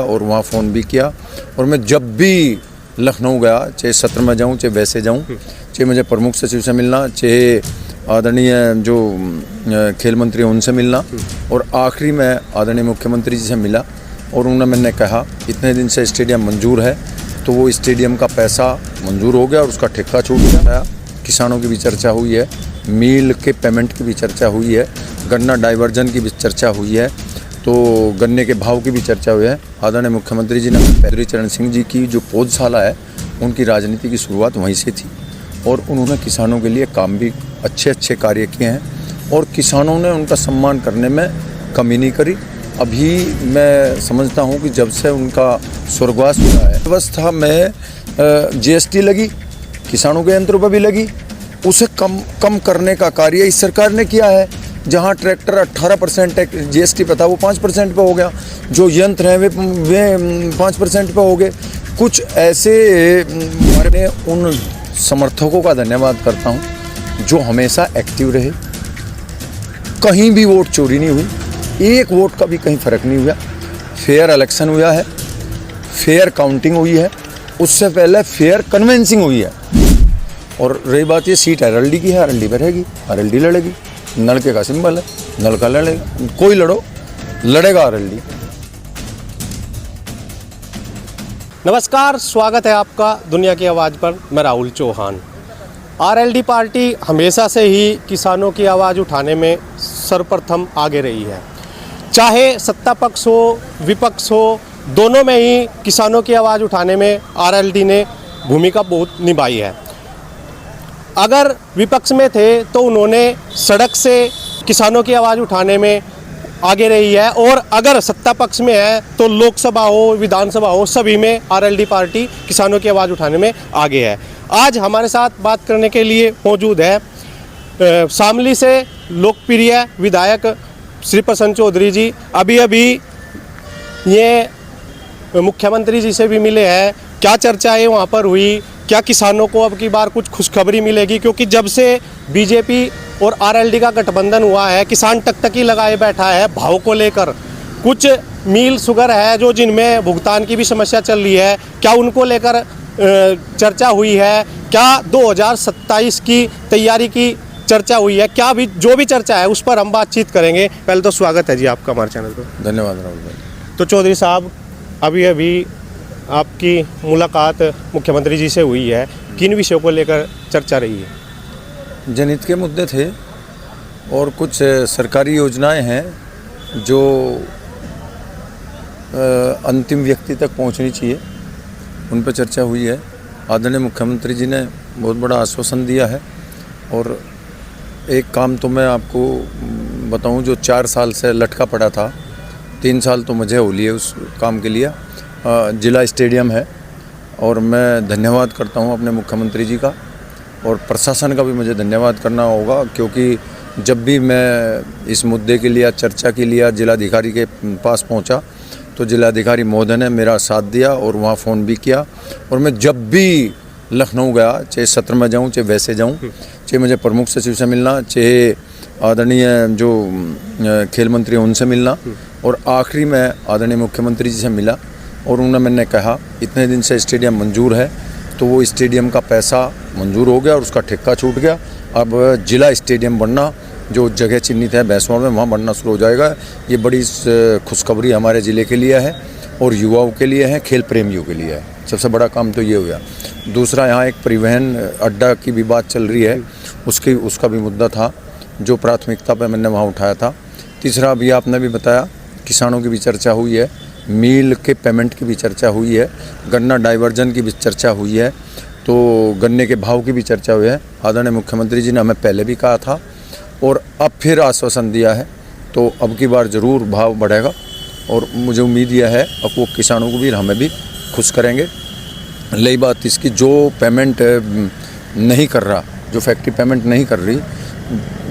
और वहाँ फ़ोन भी किया। और मैं जब भी लखनऊ गया, चाहे सत्र में जाऊँ चाहे वैसे जाऊँ, चाहे मुझे प्रमुख सचिव से मिलना, चाहे आदरणीय जो खेल मंत्री हैं उनसे मिलना, और आखिरी में आदरणीय मुख्यमंत्री जी से मिला। और उन्होंने मैंने कहा इतने दिन से स्टेडियम मंजूर है, तो वो स्टेडियम का पैसा मंजूर हो गया और उसका ठेका छूट गया। किसानों की भी चर्चा हुई है, मील के पेमेंट की भी चर्चा हुई है, गन्ना डाइवर्जन की भी चर्चा हुई है, तो गन्ने के भाव की भी चर्चा हुई है। आदरणीय मुख्यमंत्री जी ने पैदरी चरण सिंह जी की जो पौधशाला है उनकी राजनीति की शुरुआत वहीं से थी, और उन्होंने किसानों के लिए काम भी अच्छे कार्य किए हैं, और किसानों ने उनका सम्मान करने में कमी नहीं करी। अभी मैं समझता हूं कि जब से उनका स्वर्गवास हुआ है, व्यवस्था में जीएसटी लगी, किसानों के यंत्रों पर भी लगी, उसे कम करने का कार्य इस सरकार ने किया है। जहां ट्रैक्टर 18% जीएसटी पे था वो 5% पे हो गया, जो यंत्र हैं वे 5% पे हो गए। कुछ ऐसे मैं उन समर्थकों का धन्यवाद करता हूं जो हमेशा एक्टिव रहे, कहीं भी वोट चोरी नहीं हुई, एक वोट का भी कहीं फ़र्क नहीं हुआ। फेयर इलेक्शन हुआ है, फेयर काउंटिंग हुई है, उससे पहले फेयर कन्वेंसिंग हुई है। और रही बात ये सीट आरएलडी की है, आरएलडी पर रहेगी, आरएलडी लड़ेगी, नलके का सिंबल है, नलका लड़ेगा, कोई लड़ेगा आरएलडी। नमस्कार, स्वागत है आपका दुनिया की आवाज़ पर। मैं राहुल चौहान। आरएलडी पार्टी हमेशा से ही किसानों की आवाज़ उठाने में सर्वप्रथम आगे रही है। चाहे सत्ता पक्ष हो, विपक्ष हो, दोनों में ही किसानों की आवाज़ उठाने में आरएलडी ने भूमिका बहुत निभाई है। अगर विपक्ष में थे तो उन्होंने सड़क से किसानों की आवाज़ उठाने में आगे रही है, और अगर सत्ता पक्ष में है तो लोकसभा हो, विधानसभा हो, सभी में आरएलडी पार्टी किसानों की आवाज़ उठाने में आगे है। आज हमारे साथ बात करने के लिए मौजूद है शामली से लोकप्रिय विधायक श्री प्रसन्न चौधरी जी। अभी ये मुख्यमंत्री जी से भी मिले हैं। क्या चर्चाएं वहाँ पर हुई, क्या किसानों को अब की बार कुछ खुशखबरी मिलेगी? क्योंकि जब से बीजेपी और आरएलडी का गठबंधन हुआ है, किसान टकटकी लगाए बैठा है भाव को लेकर। कुछ मील शुगर है जो जिनमें भुगतान की भी समस्या चल रही है, क्या उनको लेकर चर्चा हुई है? क्या 2027 की तैयारी की चर्चा हुई है? क्या भी जो भी चर्चा है उस पर हम बातचीत करेंगे। पहले तो स्वागत है जी आपका हमारे चैनल पर। धन्यवाद राहुल भाई। तो चौधरी साहब, अभी आपकी मुलाकात मुख्यमंत्री जी से हुई है, किन विषयों को लेकर चर्चा रही है? जनहित के मुद्दे थे और कुछ सरकारी योजनाएं हैं जो अंतिम व्यक्ति तक पहुंचनी चाहिए, उन पर चर्चा हुई है। आदरणीय मुख्यमंत्री जी ने बहुत बड़ा आश्वासन दिया है, और एक काम तो मैं आपको बताऊं जो 4 साल से लटका पड़ा था, 3 साल तो मुझे हो लिए उस काम के लिए। जिला स्टेडियम है, और मैं धन्यवाद करता हूं अपने मुख्यमंत्री जी का, और प्रशासन का भी मुझे धन्यवाद करना होगा, क्योंकि जब भी मैं इस मुद्दे के लिए चर्चा के लिए जिलाधिकारी के पास पहुंचा तो जिलाधिकारी महोदय ने मेरा साथ दिया और वहां फ़ोन भी किया। और मैं जब भी लखनऊ गया, चाहे सत्र में जाऊँ चाहे वैसे जाऊँ, चाहे मुझे प्रमुख सचिव से मिलना, चाहे आदरणीय जो खेल मंत्री हैं उनसे मिलना, और आखिरी में आदरणीय मुख्यमंत्री जी से मिला। और उन्होंने मैंने कहा इतने दिन से स्टेडियम मंजूर है, तो वो स्टेडियम का पैसा मंजूर हो गया और उसका ठेका छूट गया। अब जिला स्टेडियम बनना, जो जगह चिन्हित है भैंसवाड़ में, वहाँ बनना शुरू हो जाएगा। ये बड़ी खुशखबरी हमारे ज़िले के लिए है और युवाओं के लिए है, खेल प्रेमियों के लिए है। सबसे बड़ा काम तो ये हुआ। दूसरा, यहाँ एक परिवहन अड्डा की भी बात चल रही है, उसका भी मुद्दा था जो प्राथमिकता पर मैंने वहाँ उठाया था। तीसरा, अभी आपने भी बताया, किसानों की भी चर्चा हुई है, मील के पेमेंट की भी चर्चा हुई है, गन्ना डाइवर्जन की भी चर्चा हुई है, तो गन्ने के भाव की भी चर्चा हुई है। आदरणीय मुख्यमंत्री जी ने हमें पहले भी कहा था और अब फिर आश्वासन दिया है, तो अब की बार ज़रूर भाव बढ़ेगा, और मुझे उम्मीद यह है अब वो किसानों को भी हमें भी खुश करेंगे। रही बात इसकी, जो पेमेंट नहीं कर रहा, जो फैक्ट्री पेमेंट नहीं कर रही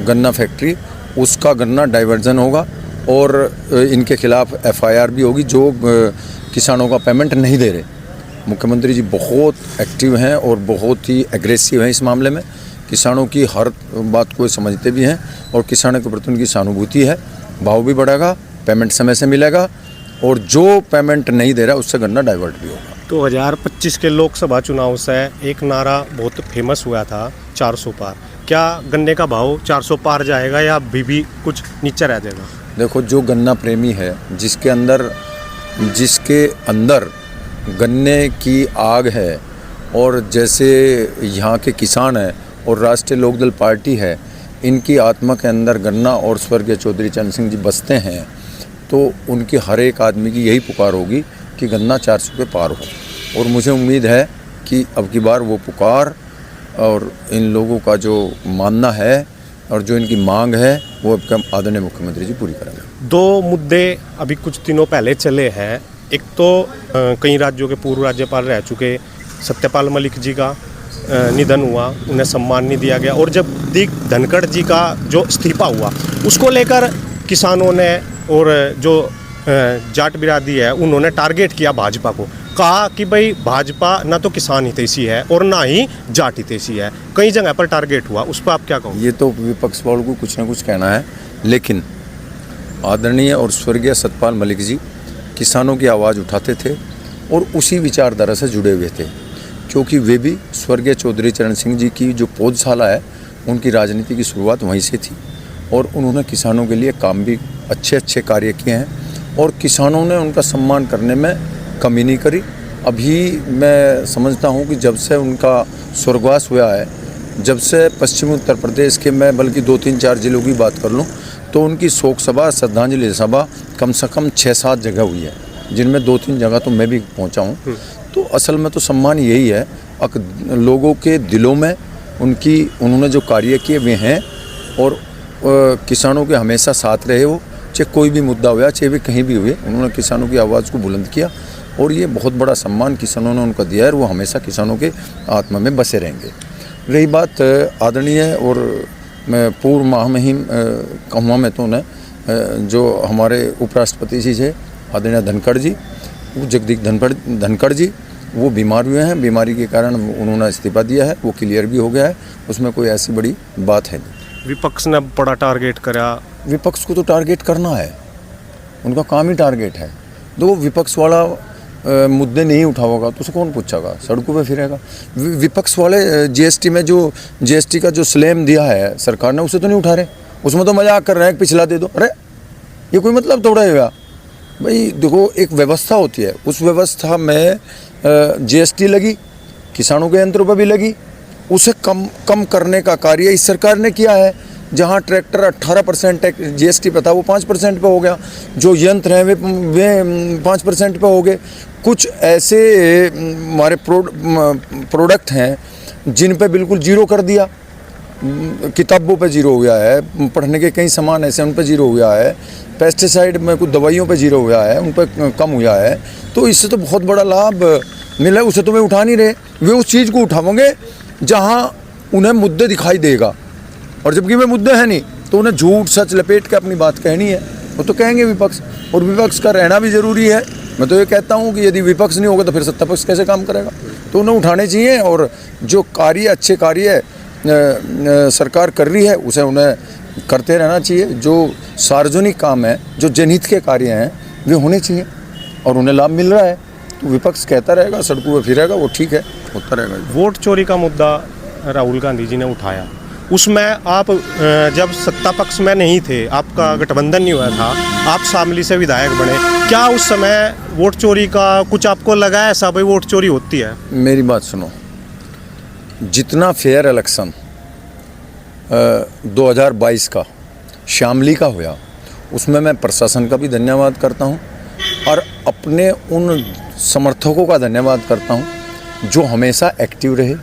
गन्ना फैक्ट्री, उसका गन्ना डाइवर्जन होगा और इनके खिलाफ एफआईआर भी होगी जो किसानों का पेमेंट नहीं दे रहे। मुख्यमंत्री जी बहुत एक्टिव हैं और बहुत ही एग्रेसिव हैं इस मामले में। किसानों की हर बात को समझते भी हैं और किसानों के प्रति उनकी सहानुभूति है। भाव भी बढ़ेगा, पेमेंट समय से मिलेगा, और जो पेमेंट नहीं दे रहा उससे गन्ना डाइवर्ट भी होगा। 2025 के लोकसभा चुनाव से एक नारा बहुत फेमस हुआ था 400 पार। क्या गन्ने का भाव 400 पार जाएगा या अभी भी कुछ नीचे रह जाएगा? देखो, जो गन्ना प्रेमी है, जिसके अंदर गन्ने की आग है, और जैसे यहाँ के किसान हैं और राष्ट्रीय लोकदल पार्टी है, इनकी आत्मा के अंदर गन्ना और स्वर्गीय चौधरी चरण सिंह जी बसते हैं, तो उनकी हर एक आदमी की यही पुकार होगी कि गन्ना 400 के पार हो। और मुझे उम्मीद है कि अब की बार वो पुकार और इन लोगों का जो मानना है और जो इनकी मांग है वो अब आदरणीय मुख्यमंत्री जी पूरी करेंगे। दो मुद्दे अभी कुछ दिनों पहले चले हैं। एक तो कई राज्यों के पूर्व राज्यपाल रह चुके सत्यपाल मलिक जी का निधन हुआ, उन्हें सम्मान नहीं दिया गया, और जब जगदीप धनखड़ जी का जो इस्तीफा हुआ उसको लेकर किसानों ने और जो जाट बिरादरी है उन्होंने टारगेट किया भाजपा को, कहा कि भाई भाजपा ना तो किसान हितैषी है और ना ही जाट हितैषी है। कई जगह पर टारगेट हुआ, उस पर आप क्या कहोगे? ये तो विपक्ष वालों को कुछ ना कुछ कहना है, लेकिन आदरणीय और स्वर्गीय सत्यपाल मलिक जी किसानों की आवाज़ उठाते थे और उसी विचारधारा से जुड़े हुए थे, क्योंकि वे भी स्वर्गीय चौधरी चरण सिंह जी की जो पौधशाला है उनकी राजनीति की शुरुआत वहीं से थी, और उन्होंने किसानों के लिए काम भी अच्छे कार्य किए हैं और किसानों ने उनका सम्मान करने में कमी नहीं करी। अभी मैं समझता हूं कि जब से उनका स्वर्गवास हुआ है, जब से पश्चिमी उत्तर प्रदेश के, मैं बल्कि 2-3-4 जिलों की बात कर लूं तो उनकी शोक सभा, श्रद्धांजलि सभा कम से कम 6-7 जगह हुई है, जिनमें 2-3 जगह तो मैं भी पहुंचा हूं। तो असल में तो सम्मान यही है, लोगों के दिलों में उन्होंने जो कार्य किए वे हैं, और किसानों के हमेशा साथ रहे हो, चाहे कोई भी मुद्दा हुआ, चाहे वे कहीं भी हुए, उन्होंने किसानों की आवाज़ को बुलंद किया, और ये बहुत बड़ा सम्मान किसानों ने उनका दिया है, और वो हमेशा किसानों के आत्मा में बसे रहेंगे। रही बात आदरणीय और पूर्व महामहिम कहूँगा मैं तो उन्हें, जो हमारे उपराष्ट्रपति जी थे आदरणीय धनखड़ जी, वो जगदीप धनखड़ जी, वो बीमार हुए हैं, बीमारी के कारण उन्होंने इस्तीफा दिया है, वो क्लियर भी हो गया है, उसमें कोई ऐसी बड़ी बात है नहीं। विपक्ष ने बड़ा टारगेट करा। विपक्ष को तो टारगेट करना है, उनका काम ही टारगेट है। दो विपक्ष वाला मुद्दे नहीं उठाओगा तो उसे कौन पूछेगा, सड़कों पे फिरेगा। विपक्ष वाले जीएसटी में जो जीएसटी का जो स्लैम दिया है सरकार ने, उसे तो नहीं उठा रहे, उसमें तो मजाक कर रहे हैं, पिछला दे दो। अरे ये कोई मतलब थोड़ा है भाई। देखो, एक व्यवस्था होती है, उस व्यवस्था में जीएसटी लगी, किसानों के यंत्रों पर भी लगी, उसे कम करने का कार्य इस सरकार ने किया है। जहां ट्रैक्टर 18% जीएसटी पे था वो 5% पे हो गया, जो यंत्र हैं वे 5% पे हो गए। कुछ ऐसे हमारे प्रोडक्ट हैं जिन पे बिल्कुल जीरो कर दिया, किताबों पे जीरो हो गया है, पढ़ने के कई सामान ऐसे उन पे जीरो हुआ है, पेस्टिसाइड में कुछ दवाइयों पे जीरो हुआ है, उन पे कम हुआ है। तो इससे तो बहुत बड़ा लाभ मिला, उसे तो वे उठा नहीं रहे। वे उस चीज़ को उठाओगे जहाँ उन्हें मुद्दे दिखाई देगा, और जबकि वे मुद्दे हैं नहीं, तो उन्हें झूठ सच लपेट के अपनी बात कहनी है, वो तो कहेंगे विपक्ष, और विपक्ष का रहना भी ज़रूरी है। मैं तो ये कहता हूँ कि यदि विपक्ष नहीं होगा तो फिर सत्ता पक्ष कैसे काम करेगा। तो उन्हें उठाने चाहिए, और जो कार्य अच्छे कार्य सरकार कर रही है उसे उन्हें करते रहना चाहिए। जो सार्वजनिक काम है, जो जनहित के कार्य हैं, वे होने चाहिए, और उन्हें लाभ मिल रहा है। तो विपक्ष कहता रहेगा, सड़कों पर फिरेगा, वो ठीक है, होता रहेगा। वोट चोरी का मुद्दा राहुल गांधी जी ने उठाया, उसमें आप जब सत्ता पक्ष में नहीं थे, आपका गठबंधन नहीं हुआ था, आप शामली से विधायक बने, क्या उस समय वोट चोरी का कुछ आपको लगा ऐसा भाई वोट चोरी होती है? मेरी बात सुनो, जितना फेयर इलेक्शन 2022 का शामली का हुआ, उसमें मैं प्रशासन का भी धन्यवाद करता हूं, और अपने उन समर्थकों का धन्यवाद करता हूं जो हमेशा एक्टिव रहे।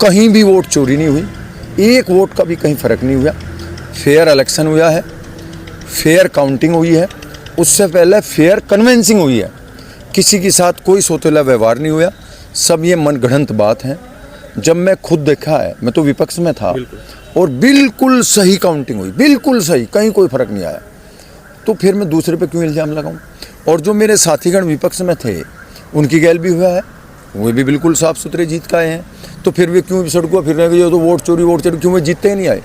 कहीं भी वोट चोरी नहीं हुई, एक वोट का भी कहीं फ़र्क नहीं हुआ। फेयर इलेक्शन हुआ है, फेयर काउंटिंग हुई है, उससे पहले फेयर कन्वेंसिंग हुई है, किसी के साथ कोई सौतेला व्यवहार नहीं हुआ। सब ये मनगढ़ंत बात है। जब मैं खुद देखा है, मैं तो विपक्ष में था, और बिल्कुल सही काउंटिंग हुई, बिल्कुल सही, कहीं कोई फ़र्क नहीं आया। तो फिर मैं दूसरे पे क्यों इल्ज़ाम लगाऊं? और जो मेरे साथीगण विपक्ष में थे उनकी गैल भी हुआ है, वे भी बिल्कुल साफ़ सुथरे जीत के आए हैं। तो फिर वे क्यों सड़कों फिर रहे, तो वोट चोरी क्यों वे जीतते ही नहीं आए?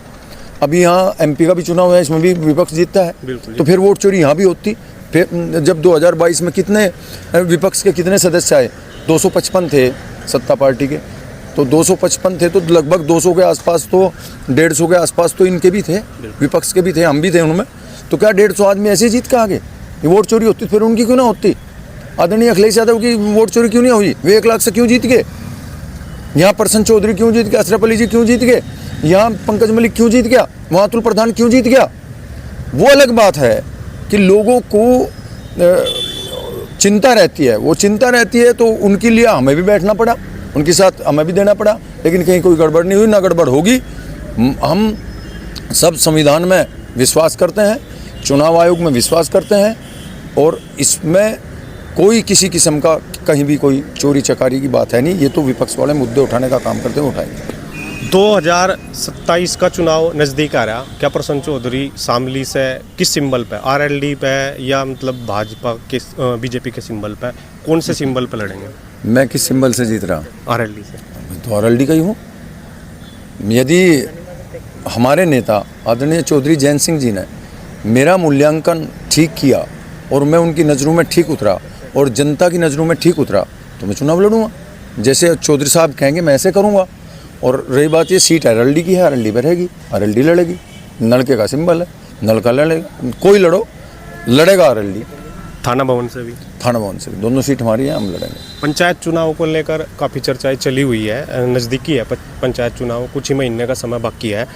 अभी यहाँ एमपी का भी चुनाव है, इसमें भी विपक्ष जीतता है, तो फिर वोट चोरी यहाँ भी होती, फिर जब 2022 में कितने विपक्ष के कितने सदस्य आए, 255 थे सत्ता पार्टी के, तो 255 थे तो लगभग 200 के आसपास तो 150 के आसपास तो इनके भी थे, विपक्ष के भी थे, हम भी थे उनमें। तो क्या 150 आदमी ऐसे जीत के आगे? ये वोट चोरी होती फिर उनकी क्यों ना होती? आदरणीय अखिलेश यादव की वोट चोरी क्यों नहीं हुई? वे 1 लाख से क्यों जीत गए? यहाँ प्रसन्न चौधरी क्यों जीत गया? अशरफ अली जी क्यों जीत गए? यहाँ पंकज मलिक क्यों जीत गया? वहाँ अतुल प्रधान क्यों जीत गया? वो अलग बात है कि लोगों को चिंता रहती है, वो चिंता रहती है तो उनके लिए हमें भी बैठना पड़ा, उनके साथ हमें भी देना पड़ा, लेकिन कहीं कोई गड़बड़ नहीं हुई, ना गड़बड़ होगी। हम सब संविधान में विश्वास करते हैं, चुनाव आयोग में विश्वास करते हैं, और इसमें कोई किसी किस्म का कहीं भी कोई चोरी चकारी की बात है नहीं। ये तो विपक्ष वाले मुद्दे उठाने का काम करते हैं, उठाएंगे। 2027 का चुनाव नज़दीक आ रहा, क्या प्रसन्न चौधरी शामली से किस सिंबल पे, आरएलडी पे या मतलब भाजपा के बीजेपी के सिंबल पे, कौन से सिंबल पे लड़ेंगे? मैं किस सिंबल से जीत रहा? आरएलडी से। मैं तो आरएलडी का ही हूँ। यदि हमारे नेता आदरणीय चौधरी जैन सिंह जी ने मेरा मूल्यांकन ठीक किया और मैं उनकी नज़रों में ठीक उतरा और जनता की नज़रों में ठीक उतरा तो मैं चुनाव लड़ूंगा। जैसे चौधरी साहब कहेंगे मैं ऐसे करूंगा। और रही बात ये सीट आरएलडी की है, आरएलडी पर रहेगी, आरएलडी लड़ेगी, नलके का सिंबल है, नलका लड़ेगा, कोई लड़ो लड़ेगा आरएलडी। थाना भवन से भी? थाना भवन से भी दोनों सीट हमारी है, हम लड़ेंगे। पंचायत चुनाव को लेकर काफ़ी चर्चाएं चली हुई है, नज़दीकी है पंचायत चुनाव, कुछ ही महीने का समय बाकी है।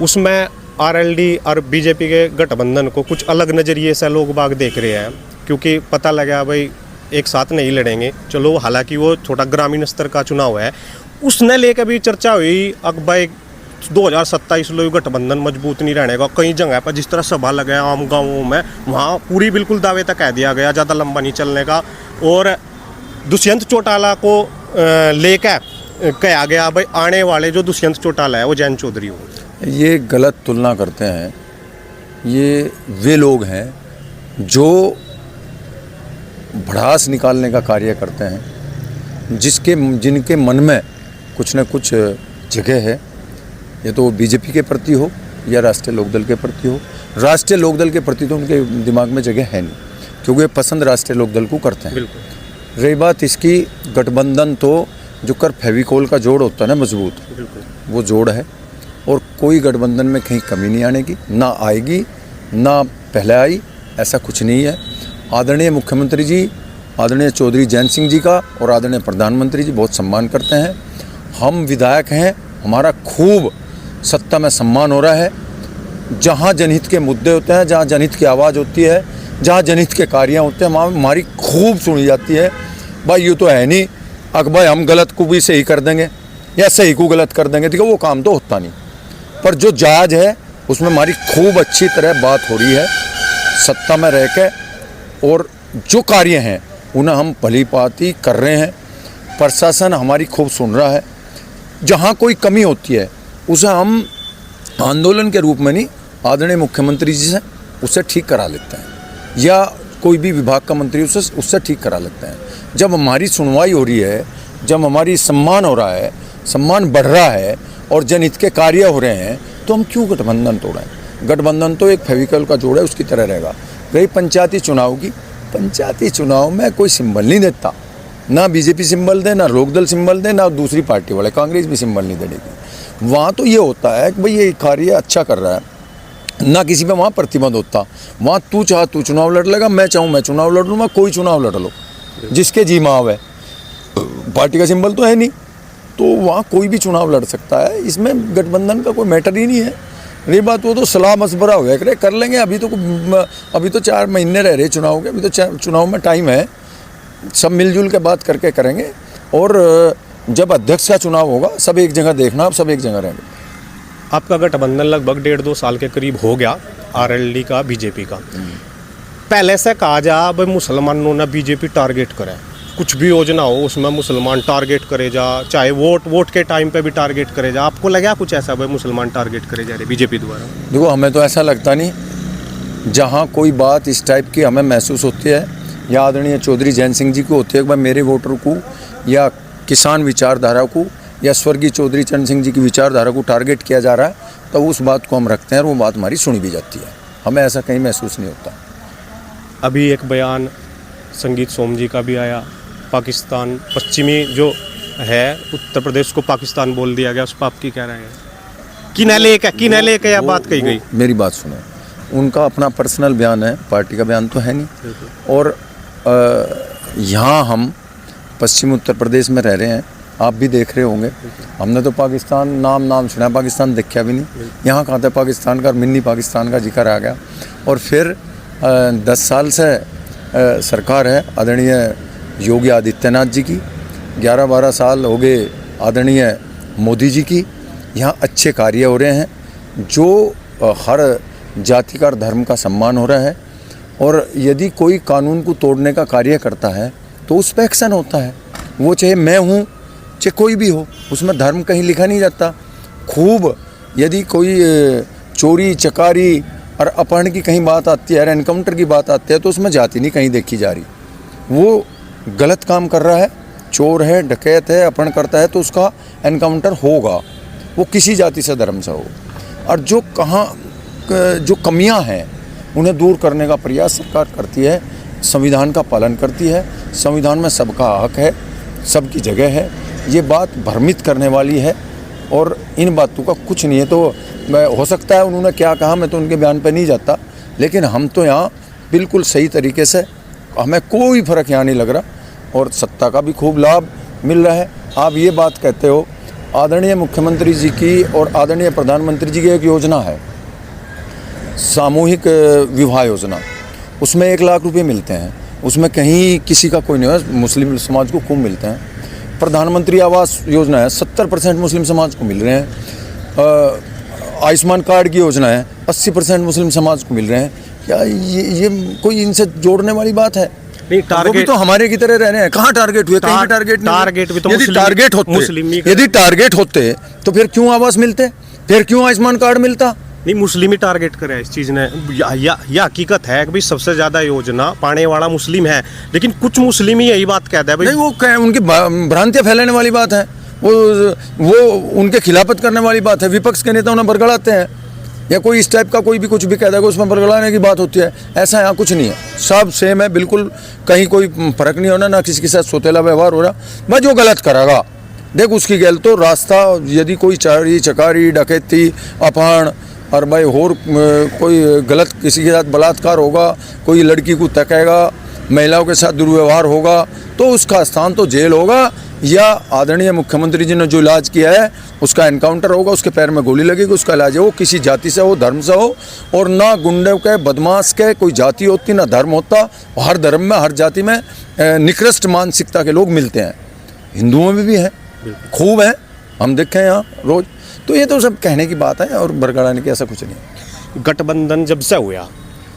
उसमें आरएलडी और बीजेपी के गठबंधन को कुछ अलग नज़रिए से लोग बाग देख रहे हैं, क्योंकि पता लगा भाई एक साथ नहीं लड़ेंगे। चलो हालांकि वो थोड़ा ग्रामीण स्तर का चुनाव है, उसने लेकर भी चर्चा हुई अब भाई 2027 लोग गठबंधन मजबूत नहीं रहने का। कई जगह पर जिस तरह सभा लगे आम गाँवों में, वहाँ पूरी बिल्कुल दावे तक कह दिया गया ज़्यादा लंबा नहीं चलने का। और दुष्यंत चौटाला को लेकर कहा गया भाई आने वाले जो दुष्यंत चौटाला है वो जैन चौधरी हो। ये गलत तुलना करते हैं। ये वे लोग हैं जो भड़ास निकालने का कार्य करते हैं, जिनके मन में कुछ न कुछ जगह है, ये तो बीजेपी के प्रति हो या राष्ट्रीय लोकदल के प्रति हो। राष्ट्रीय लोकदल के प्रति तो उनके दिमाग में जगह है नहीं, क्योंकि वे पसंद राष्ट्रीय लोकदल को करते हैं। रही बात इसकी गठबंधन, तो जो कर फेविकोल का जोड़ होता है ना मजबूत, वो जोड़ है, और कोई गठबंधन में कहीं कमी नहीं आने की, ना आएगी, ना पहले आई, ऐसा कुछ नहीं है। आदरणीय मुख्यमंत्री जी, आदरणीय चौधरी जैन सिंह जी का और आदरणीय प्रधानमंत्री जी बहुत सम्मान करते हैं। हम विधायक हैं, हमारा खूब सत्ता में सम्मान हो रहा है। जहाँ जनहित के मुद्दे होते हैं, जहाँ जनहित की आवाज़ होती है, जहाँ जनहित के कार्य होते हैं, वहाँ हमारी खूब सुनी जाती है। भाई ये तो है नहीं भाई हम गलत को भी सही कर देंगे या सही को गलत कर देंगे, देखो वो काम तो होता नहीं। पर जो जायज़ है उसमें हमारी खूब अच्छी तरह बात हो रही है सत्ता में रह के, और जो कार्य हैं उन्हें हम भली भांति कर रहे हैं। प्रशासन हमारी खूब सुन रहा है। जहाँ कोई कमी होती है उसे हम आंदोलन के रूप में नहीं, आदरणीय मुख्यमंत्री जी से उसे ठीक करा लेते हैं, या कोई भी विभाग का मंत्री उससे ठीक करा लेते हैं। जब हमारी सुनवाई हो रही है, जब हमारी सम्मान हो रहा है, सम्मान बढ़ रहा है और जनहित के कार्य हो रहे हैं, तो हम क्यों गठबंधन तोड़ें? गठबंधन तो एक फेविकल का जोड़ है, उसकी तरह रहेगा। रही पंचायती चुनाव की, पंचायती चुनाव में कोई सिंबल नहीं देता, ना बीजेपी सिंबल दे, ना लोकदल सिंबल दे, ना दूसरी पार्टी वाले, कांग्रेस भी सिंबल नहीं देगी। वहाँ तो ये होता है कि भाई ये कार्य अच्छा कर रहा है, ना किसी पे वहाँ प्रतिबंध होता। वहाँ तू चाह तू चुनाव लड़ लेगा, मैं चाहूँ मैं चुनाव लड़ लूँगा, कोई चुनाव लड़ लो, जिसके जी माव है। पार्टी का सिंबल तो है नहीं, तो वहाँ कोई भी चुनाव लड़ सकता है। इसमें गठबंधन का कोई मैटर ही नहीं है। रही बात वो तो सलाह मशवरा हो गया कर लेंगे। अभी तो 4 महीने रह रहे चुनाव के, अभी तो चुनाव में टाइम है, सब मिलजुल के बात करके करेंगे। और जब अध्यक्ष का चुनाव होगा सब एक जगह देखना, अब सब एक जगह रहेंगे। आपका गठबंधन लगभग 1.5-2 साल के करीब हो गया, आरएलडी का बीजेपी का। पहले से कहा जा भाई मुसलमानों ने बीजेपी टारगेट करे, कुछ भी योजना हो उसमें मुसलमान टारगेट करे जा, चाहे वोट के टाइम पे भी टारगेट करे जा। आपको लगा कुछ ऐसा भाई मुसलमान टारगेट करे जा रहे बीजेपी द्वारा? देखो हमें तो ऐसा लगता नहीं। जहाँ कोई बात इस टाइप की हमें महसूस होती है या आदरणीय चौधरी जैन सिंह जी को होती है कि भाई मेरे वोटर को या किसान विचारधारा को या स्वर्गीय चौधरी चरण सिंह जी की विचारधारा को टारगेट किया जा रहा है, तो उस बात को हम रखते हैं और वो बात हमारी सुनी भी जाती है। हमें ऐसा कहीं महसूस नहीं होता। अभी एक बयान संगीत सोम जी का भी आया, पाकिस्तान पश्चिमी जो है उत्तर प्रदेश को पाकिस्तान बोल दिया गया, उस पर आपकी क्या राय है? किन्हें लेके यह बात कही गई? मेरी बात सुनो, उनका अपना पर्सनल बयान है, पार्टी का बयान तो है नहीं। और यहाँ हम पश्चिम उत्तर प्रदेश में रह रहे हैं, आप भी देख रहे होंगे, हमने तो पाकिस्तान नाम सुना, पाकिस्तान देखा भी नहीं। यहाँ कहाँ था पाकिस्तान का, मिनी पाकिस्तान का जिक्र आ गया। और फिर 10 साल से सरकार है आदरणीय योगी आदित्यनाथ जी की, 11-12 साल हो गए आदरणीय मोदी जी की। यहाँ अच्छे कार्य हो रहे हैं, जो हर जाति का धर्म का सम्मान हो रहा है। और यदि कोई कानून को तोड़ने का कार्य करता है तो उस पर एक्शन होता है, वो चाहे मैं हूँ चाहे कोई भी हो, उसमें धर्म कहीं लिखा नहीं जाता। खूब यदि कोई चोरी चकारी और अपहरण की कहीं बात आती है, एनकाउंटर की बात आती है, तो उसमें जाति नहीं कहीं देखी जा रही। वो गलत काम कर रहा है, चोर है, डकैत है, अपहरण करता है, तो उसका एनकाउंटर होगा, वो किसी जाति से धर्म से हो। और जो कमियां हैं उन्हें दूर करने का प्रयास सरकार करती है, संविधान का पालन करती है। संविधान में सबका हक है, सबकी जगह है। ये बात भ्रमित करने वाली है और इन बातों का कुछ नहीं है। तो हो सकता है उन्होंने क्या कहा, मैं तो उनके बयान पर नहीं जाता, लेकिन हम तो यहाँ बिल्कुल सही तरीके से, हमें कोई फ़र्क यहाँ नहीं लग रहा और सत्ता का भी खूब लाभ मिल रहा है। आप ये बात कहते हो, आदरणीय मुख्यमंत्री जी की और आदरणीय प्रधानमंत्री जी की एक योजना है, सामूहिक विवाह योजना, उसमें 1 लाख रुपए मिलते हैं। उसमें कहीं किसी का कोई नहीं है, मुस्लिम समाज को खूब मिलते हैं। प्रधानमंत्री आवास योजना है, 70% मुस्लिम समाज को मिल रहे हैं। आयुष्मान कार्ड की योजना है, 80% मुस्लिम समाज को मिल रहे हैं। क्या ये कोई इनसे जोड़ने वाली बात है? नहीं, टारगेट भी तो हमारे की तरह रह रहे हैं। कहाँ टारगेट हुए? कहीं भी टारगेट नहीं। टारगेट भी तो यदि टारगेट होते तो फिर क्यों आवास मिलते, फिर क्यों आयुष्मान कार्ड मिलता? नहीं, मुस्लिम ही टारगेट करे इस चीज़ ने। या हकीकत है कि भाई सबसे ज़्यादा योजना पाने वाला मुस्लिम है, लेकिन कुछ मुस्लिम ही यही बात कहते हैं भाई। नहीं, वो उनकी भ्रांतियाँ फैलाने वाली बात है, वो उनके खिलाफत करने वाली बात है। विपक्ष के नेता उन्हें बरगलाते हैं, या कोई इस टाइप का कोई भी कुछ भी कह देगा उसमें बरगलाने की बात होती है। ऐसा यहाँ कुछ नहीं है, सब सेम है बिल्कुल, कहीं कोई फर्क नहीं होना, ना किसी के साथ सोतेला व्यवहार हो रहा। मैं जो गलत करेगा देख उसकी गैल तो रास्ता, यदि कोई चोरी चकारी डकैती अपहरण और भाई और कोई गलत किसी के साथ बलात्कार होगा, कोई लड़की को तकेगा, महिलाओं के साथ दुर्व्यवहार होगा, तो उसका स्थान तो जेल होगा, या आदरणीय मुख्यमंत्री जी ने जो इलाज किया है उसका एनकाउंटर होगा, उसके पैर में गोली लगेगी, उसका इलाज है। वो किसी जाति से हो, धर्म से हो, और ना गुंडे के बदमाश के कोई जाति होती ना धर्म होता। हर धर्म में हर जाति में निकृष्ट मानसिकता के लोग मिलते हैं, हिंदुओं में भी हैं, खूब हैं, हम देखें यहाँ रोज। तो ये तो सब कहने की बात है और बरगलाने की ऐसा कुछ नहीं। गठबंधन जब से हुआ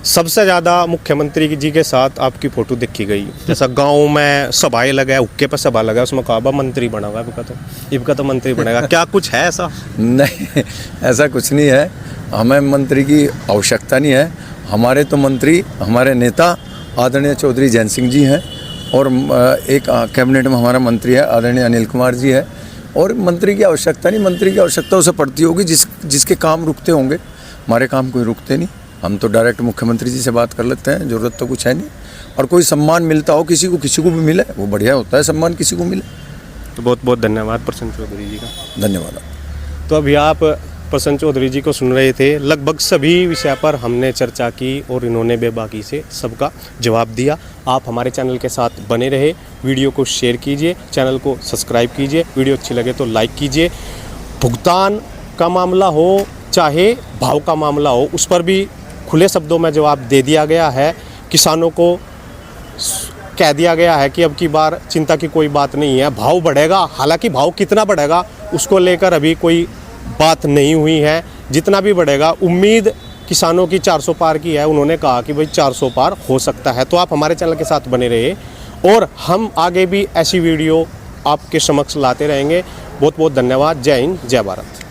सबसे ज़्यादा मुख्यमंत्री जी के साथ आपकी फ़ोटो देखी गई, जैसा गांव में सभाएं लगा, हुक्के पर सभा लगा, उसमें कहा मंत्री बनेगा, इबका तो मंत्री बनेगा। क्या कुछ है ऐसा? नहीं, ऐसा कुछ नहीं है, हमें मंत्री की आवश्यकता नहीं है। हमारे तो मंत्री, हमारे नेता आदरणीय चौधरी जैन सिंह जी हैं, और एक कैबिनेट में हमारा मंत्री है आदरणीय अनिल कुमार जी है। और मंत्री की आवश्यकता नहीं, मंत्री की आवश्यकता उसे पड़ती होगी जिसके काम रुकते होंगे। हमारे काम कोई रुकते नहीं, हम तो डायरेक्ट मुख्यमंत्री जी से बात कर लेते हैं, ज़रूरत तो कुछ है नहीं। और कोई सम्मान मिलता हो किसी को भी मिले, वो बढ़िया होता है, सम्मान किसी को मिले। तो बहुत बहुत धन्यवाद प्रसन्न चौधरी जी का। धन्यवाद। तो अभी आप प्रसन्न चौधरी जी को सुन रहे थे। लगभग सभी विषय पर हमने चर्चा की और इन्होंने बेबाकी से सबका जवाब दिया। आप हमारे चैनल के साथ बने रहे, वीडियो को शेयर कीजिए, चैनल को सब्सक्राइब कीजिए, वीडियो अच्छी लगे तो लाइक कीजिए। भुगतान का मामला हो चाहे भाव का मामला हो, उस पर भी खुले शब्दों में जवाब दे दिया गया है। किसानों को कह दिया गया है कि अब की बार चिंता की कोई बात नहीं है, भाव बढ़ेगा। हालांकि भाव कितना बढ़ेगा उसको लेकर अभी कोई बात नहीं हुई है। जितना भी बढ़ेगा, उम्मीद किसानों की 400 पार की है। उन्होंने कहा कि भाई 400 पार हो सकता है। तो आप हमारे चैनल के साथ बने रहिए और हम आगे भी ऐसी वीडियो आपके समक्ष लाते रहेंगे। बहुत बहुत धन्यवाद। जय हिंद, जय भारत।